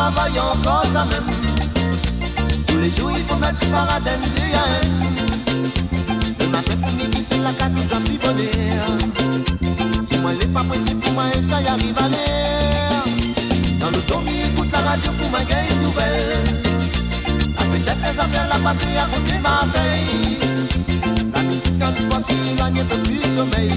travaille encore ça même. Tous les jours il faut mettre du paradène de haine. Le matin pour me quitter la carte, j'en puis bonheur. Si moi il n'est pas pressé pour moi et ça y arrive à l'air. Dans le dos, il écoute la radio pour ma gagner une nouvelle. Peut-être les affaires la passer à côté Marseille. La musique quand il passe, il gagne un peu plus sommeil.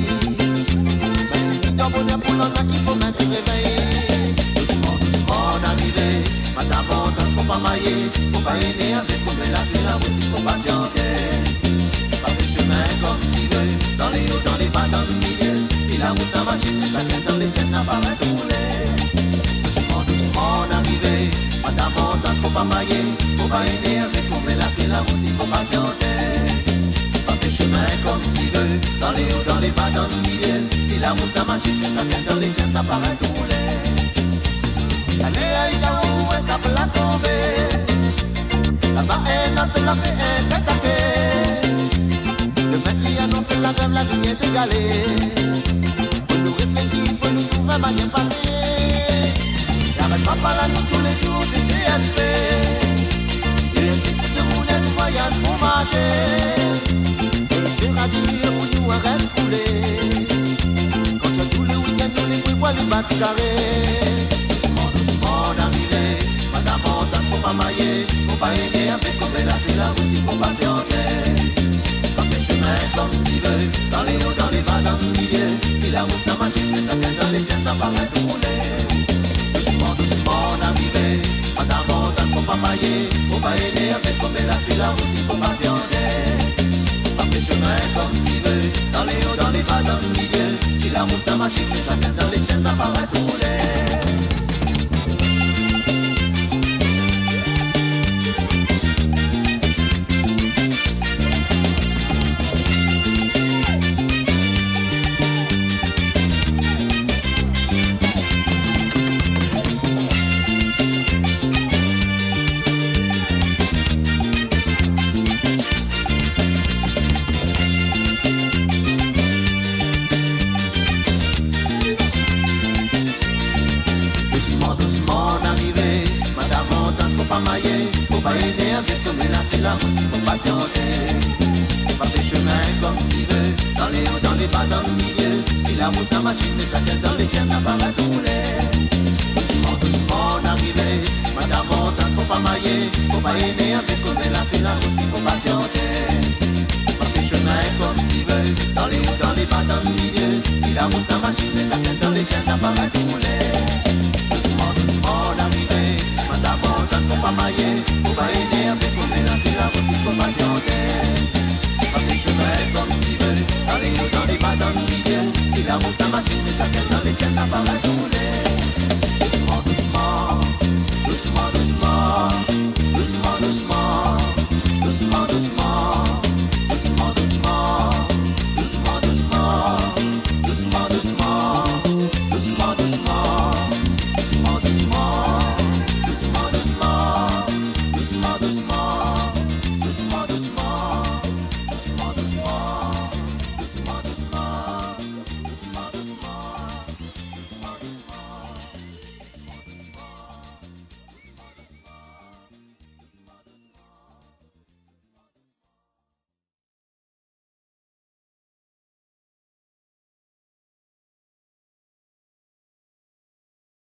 Mais si il doit bonheur pour l'en il faut mettre le réveil. Doucement, doucement d'arriver. Madame, on faut pas mailler. Faut pas aider avec comme là c'est la route, il faut patienter. Pas de chemin comme tu veux. Dans les hauts, dans les bas, dans le milieu. Si la route en machine, ça vient dans les chaînes, n'a pas à rouler. Doucement, doucement d'arriver. Madame, on faut pas mailler. Faut pas aider avec mon là c'est la route, il faut patienter. Pas de chemin comme tu veux. Dans les hauts, dans les bas, dans le milieu. Si la route en machine, ça vient dans les chaînes, n'a pas à rouler. Allez, aïe, où un cap la tombée. Là-bas, un autre la fait un attaqué. Demain, il annonce la grève, la ligne est égalée. Faut nous réfléchir, faut nous trouver un manière passée. N'arrête pas par là, nous tous les jours des CSP. Et ainsi de monnaie du voyage pour marcher. Et il sera dur pour nous un rêve coulé. Quand sur tous les week-ends, nous les bruits, les battre carrés. Madame, on faut pas mailler, faut pas aider avec comme là c'est la route, il faut patienter. Dans tes chemins comme tu veux, dans les hauts, dans les bas, dans le milieu. Si la route n'a machine, ça vient dans les tiennes, t'as pas à rouler. Doucement, doucement d'arriver. Madame, on faut pas mailler, faut pas aider avec comme là c'est la route, il faut patienter. Dans tes chemins comme tu veux, dans les hauts, dans les bas, dans le milieu. Si la route n'a machine, ça vient dans les tiennes, t'as pas à rouler. Faut pas aider avec comme là c'est la route, faut patienter. Pas tes chemins comme tu veux, dans les hauts, dans les bas, dans le milieu. Si la route en machine, ça vient dans les chaînes, n'a pas à rouler. Doucement, doucement d'arriver. Madame, on faut pas mailler. Faut pas aider avec comme là c'est la route, il faut patienter. Pas tes chemins comme tu veux, dans les hauts, dans les bas, dans le milieu. Si la route en machine, ça vient dans les chaînes, n'a pas à rouler. Doucement, doucement d'arriver. Madame, faut pas mailler, faut pas aider avec comme là c'est la route, il faut patienter. Pas tes chemins comme tu veux, dans les hauts, dans les bas, dans le milieu. Si la route en machine, ça vient dans les chaînes, n'a pas à rouler.